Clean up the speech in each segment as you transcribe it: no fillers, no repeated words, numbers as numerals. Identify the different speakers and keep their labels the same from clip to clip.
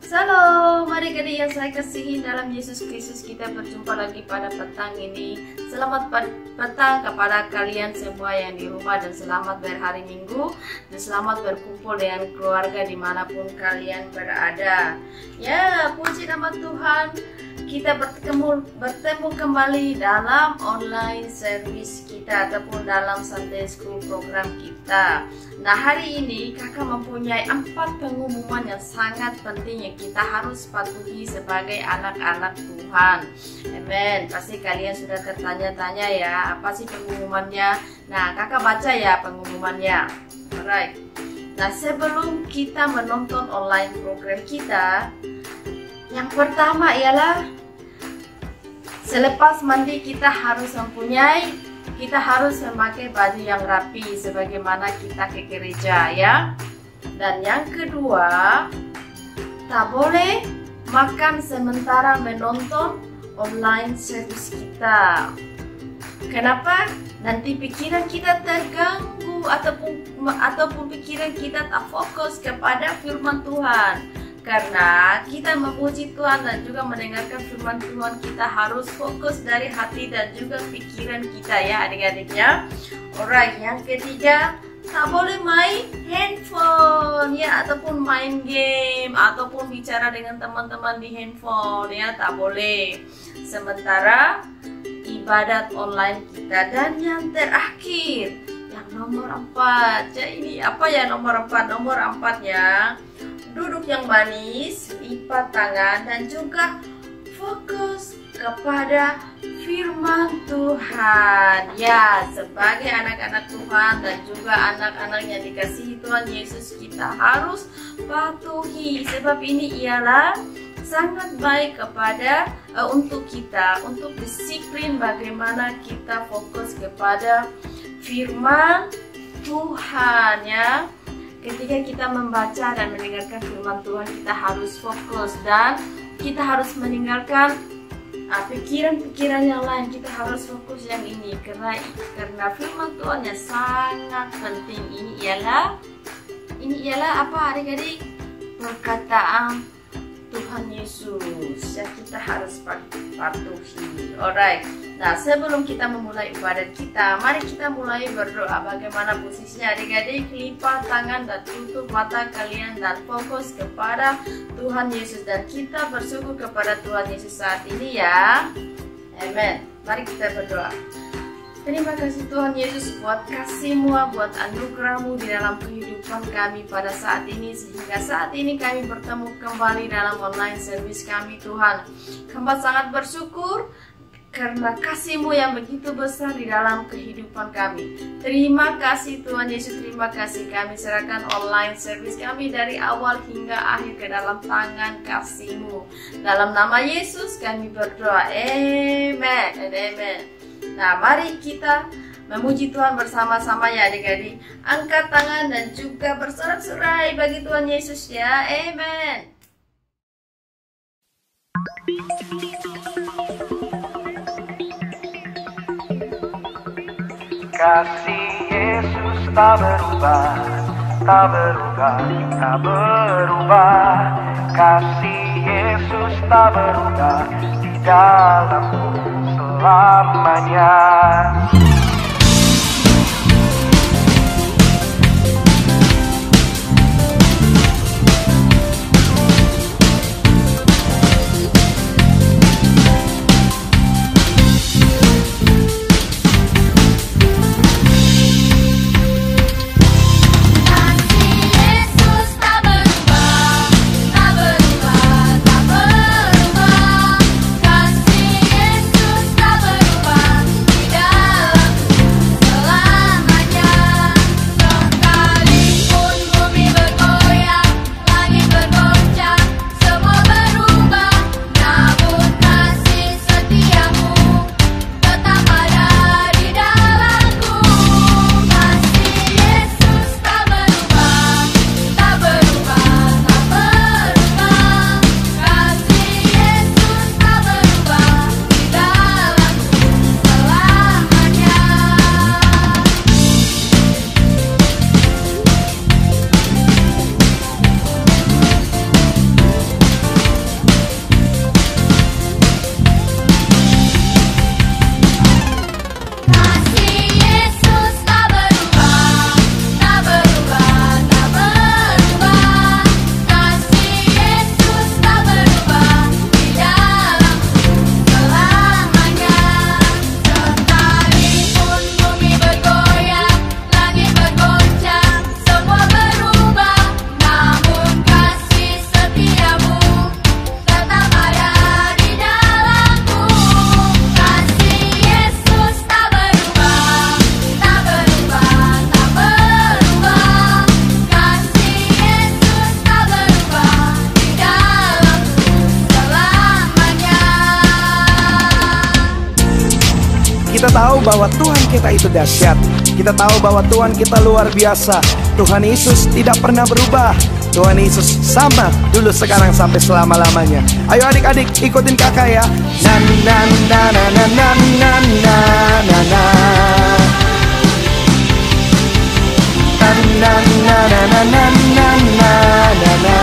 Speaker 1: Shalom, adik-adik yang saya kasihi dalam Yesus Kristus, kita berjumpa lagi pada petang ini. Selamat petang kepada kalian semua yang di rumah, dan selamat berhari Minggu, dan selamat berkumpul dengan keluarga dimanapun kalian berada. Ya, puji nama Tuhan, kita bertemu kembali dalam online service kita ataupun dalam Sunday School program kita. Nah, hari ini kakak mempunyai 4 pengumuman yang sangat penting yang kita harus patuhi sebagai anak-anak Tuhan. Amen. Pasti kalian sudah tertanya-tanya ya, apa sih pengumumannya? Nah, kakak baca ya pengumumannya. Alright. Nah, sebelum kita menonton online program kita, yang pertama ialah selepas mandi kita harus memakai baju yang rapi sebagaimana kita ke gereja ya. Dan yang kedua, tak boleh makan sementara menonton online service kita. Kenapa? Nanti pikiran kita terganggu ataupun pikiran kita tak fokus kepada firman Tuhan. Karena kita memuji Tuhan dan juga mendengarkan firman Tuhan, kita harus fokus dari hati dan juga pikiran kita ya adik-adiknya. Alright, yang ketiga, tak boleh main handphone ya, ataupun main game, ataupun bicara dengan teman-teman di handphone ya, tak boleh sementara ibadat online kita. Dan yang terakhir, yang nomor 4 ya, ini apa ya nomor 4? Nomor 4 ya, duduk yang manis, lipat tangan, dan juga fokus kepada firman Tuhan. Ya, sebagai anak-anak Tuhan dan juga anak-anak yang dikasihi Tuhan Yesus, kita harus patuhi. Sebab ini ialah sangat baik kepada untuk kita, untuk disiplin bagaimana kita fokus kepada firman Tuhan ya. Ketika kita membaca dan mendengarkan firman Tuhan, kita harus fokus dan kita harus meninggalkan pikiran-pikiran yang lain. Kita harus fokus yang ini karena firman Tuhan yang sangat penting. Ini ialah apa adik-adik? Perkataan Tuhan Yesus yang kita harus patuhi. Alright. Nah, sebelum kita memulai ibadat kita, mari kita mulai berdoa. Bagaimana posisinya adik-adik? Lipat tangan dan tutup mata kalian dan fokus kepada Tuhan Yesus, dan kita bersyukur kepada Tuhan Yesus saat ini ya. Amen. Mari kita berdoa. Terima kasih Tuhan Yesus buat kasih-Mu, buat anugerah-Mu di dalam kehidupan kami pada saat ini, sehingga saat ini kami bertemu kembali dalam online service kami Tuhan. Hamba sangat bersyukur karena kasih-Mu yang begitu besar di dalam kehidupan kami. Terima kasih Tuhan Yesus, terima kasih. Kami serahkan online service kami dari awal hingga akhir ke dalam tangan kasih-Mu. Dalam nama Yesus kami berdoa. Amen and amen. Nah, mari kita memuji Tuhan bersama-sama ya adik-adik. Angkat tangan dan juga bersorak-sorai bagi Tuhan Yesus ya. Amen.
Speaker 2: Kasih Yesus tak berubah, tak berubah, tak berubah. Kasih Yesus tak berubah di dalamku selamanya.
Speaker 3: Kasih Yesus tak berubah, tak berubah, tak berubah. tahu bahwa Tuhan kita itu dahsyat. Kita tahu bahwa Tuhan kita luar biasa. Tuhan Yesus tidak pernah berubah. Tuhan Yesus sama dulu, sekarang, sampai selama-lamanya. Ayo adik-adik ikutin kakak ya. Na na na na na na na na na na. Na na na na na na na na na.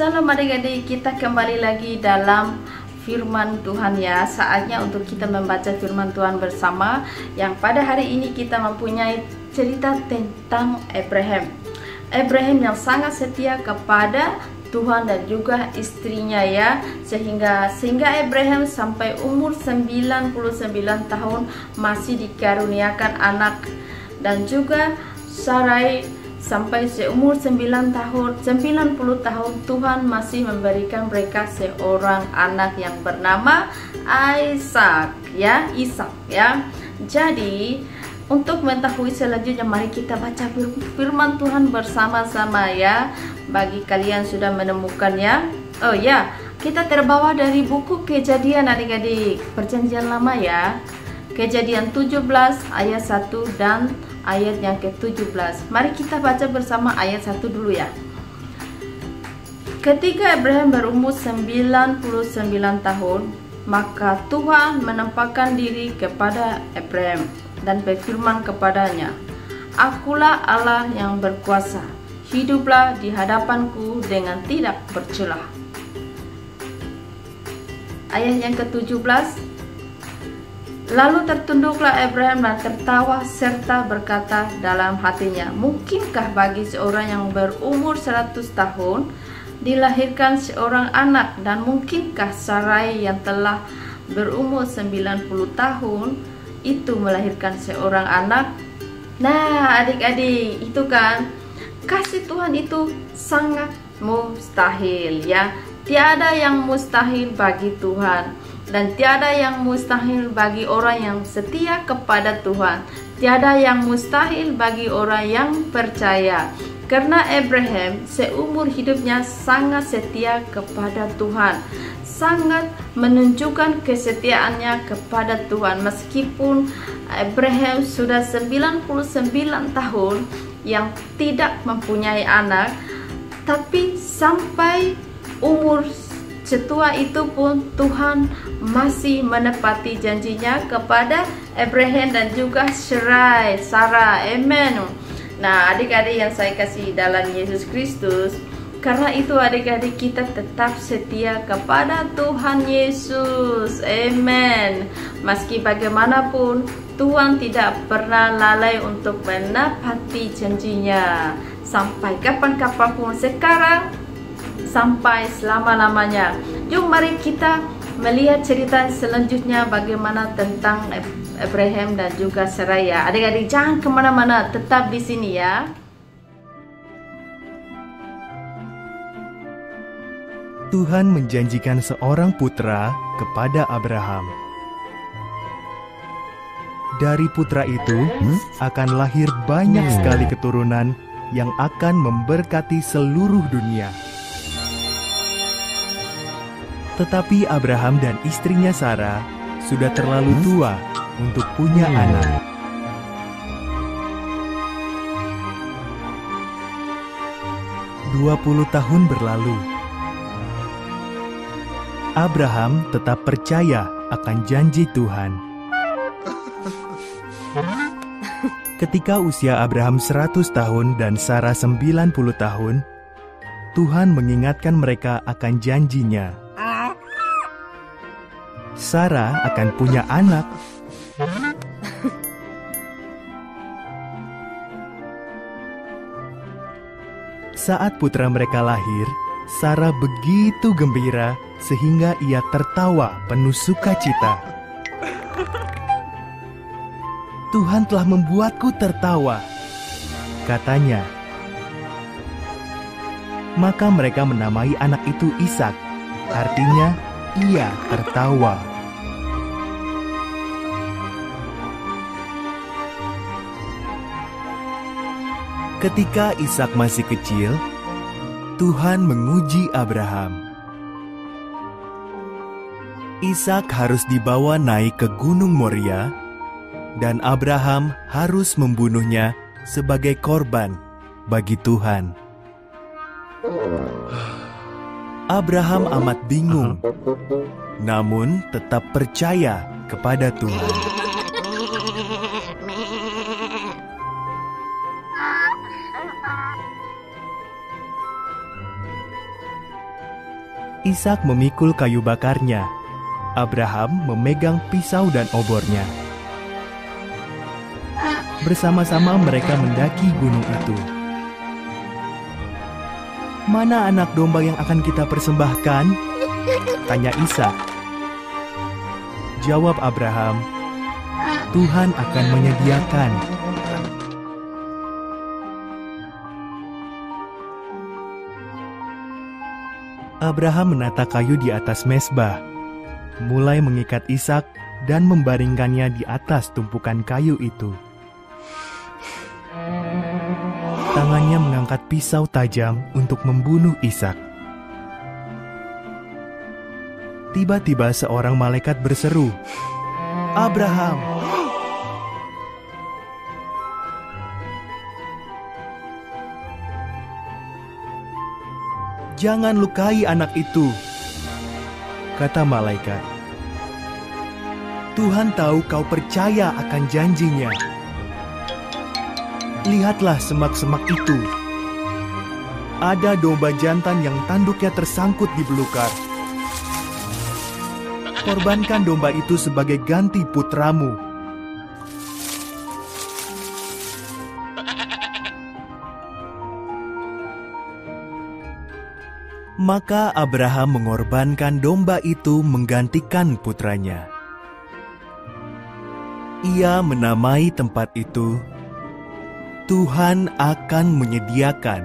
Speaker 1: Salam adik-adik, kita kembali lagi dalam firman Tuhan ya. Saatnya untuk kita membaca firman Tuhan bersama. Yang pada hari ini kita mempunyai cerita tentang Abraham. Abraham yang sangat setia kepada Tuhan dan juga istrinya ya. Sehingga Abraham sampai umur 99 tahun masih dikaruniakan anak. Dan juga Sarai sampai seumur 90 tahun Tuhan masih memberikan mereka seorang anak yang bernama Ishak ya. Jadi untuk mengetahui selanjutnya, mari kita baca firman Tuhan bersama-sama ya. Bagi kalian sudah menemukannya. Oh ya, kita terbawa dari buku Kejadian adik-adik, Perjanjian Lama ya. Kejadian 17 ayat 1 dan ayat yang ke-17. Mari kita baca bersama ayat 1 dulu ya. Ketika Abraham berumur 99 tahun, maka Tuhan menampakkan diri kepada Abraham dan berfirman kepadanya, "Akulah Allah yang berkuasa, hiduplah di hadapanku dengan tidak bercelah." Ayat yang ke-17, lalu tertunduklah Abraham dan tertawa serta berkata dalam hatinya, "Mungkinkah bagi seorang yang berumur 100 tahun dilahirkan seorang anak, dan mungkinkah Sarai yang telah berumur 90 tahun itu melahirkan seorang anak?" Nah adik-adik, itu kan kasih Tuhan itu sangat mustahil ya. Tiada yang mustahil bagi Tuhan. Dan tiada yang mustahil bagi orang yang setia kepada Tuhan. Tiada yang mustahil bagi orang yang percaya. Karena Abraham seumur hidupnya sangat setia kepada Tuhan. Sangat menunjukkan kesetiaannya kepada Tuhan. Meskipun Abraham sudah 99 tahun yang tidak mempunyai anak, tapi sampai umur setua itu pun Tuhan masih menepati janjinya kepada Abraham dan juga Sarah. Amen. Nah adik-adik yang saya kasih dalam Yesus Kristus, karena itu adik-adik kita tetap setia kepada Tuhan Yesus. Amen. Meski bagaimanapun Tuhan tidak pernah lalai untuk menepati janjinya. Sampai kapan-kapan pun, sekarang sampai selama-lamanya. Yuk mari kita melihat cerita selanjutnya bagaimana tentang Abraham dan juga Sarai ya. Adik-adik jangan kemana-mana, tetap di sini ya.
Speaker 4: Tuhan menjanjikan seorang putra kepada Abraham. Dari putra itu akan lahir banyak sekali keturunan yang akan memberkati seluruh dunia. Tetapi Abraham dan istrinya Sarah sudah terlalu tua untuk punya anak. "20 tahun berlalu. Abraham tetap percaya akan janji Tuhan. Ketika usia Abraham 100 tahun dan Sarah 90 tahun, Tuhan mengingatkan mereka akan janjinya. Sarah akan punya anak. Saat putra mereka lahir, Sarah begitu gembira sehingga ia tertawa penuh sukacita. Tuhan telah membuatku tertawa, katanya. Maka mereka menamai anak itu Ishak, artinya ia tertawa. Ketika Ishak masih kecil, Tuhan menguji Abraham. Ishak harus dibawa naik ke Gunung Moria, dan Abraham harus membunuhnya sebagai korban bagi Tuhan. Abraham amat bingung, namun tetap percaya kepada Tuhan. Ishak memikul kayu bakarnya. Abraham memegang pisau dan obornya. Bersama-sama mereka mendaki gunung itu. Mana anak domba yang akan kita persembahkan? Tanya Ishak. Jawab Abraham, Tuhan akan menyediakan. Abraham menata kayu di atas mezbah, mulai mengikat Ishak dan membaringkannya di atas tumpukan kayu itu. Tangannya mengangkat pisau tajam untuk membunuh Ishak. Tiba-tiba seorang malaikat berseru, "Abraham!" "Jangan lukai anak itu," kata malaikat. "Tuhan tahu kau percaya akan janjinya. Lihatlah semak-semak itu. Ada domba jantan yang tanduknya tersangkut di belukar. Korbankan domba itu sebagai ganti putramu." Maka Abraham mengorbankan domba itu menggantikan putranya. Ia menamai tempat itu, Tuhan akan menyediakan,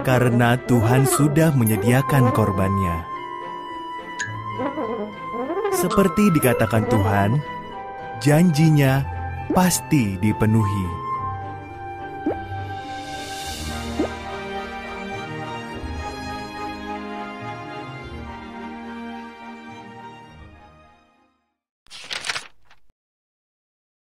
Speaker 4: karena Tuhan sudah menyediakan korbannya. Seperti dikatakan Tuhan, janjinya pasti dipenuhi.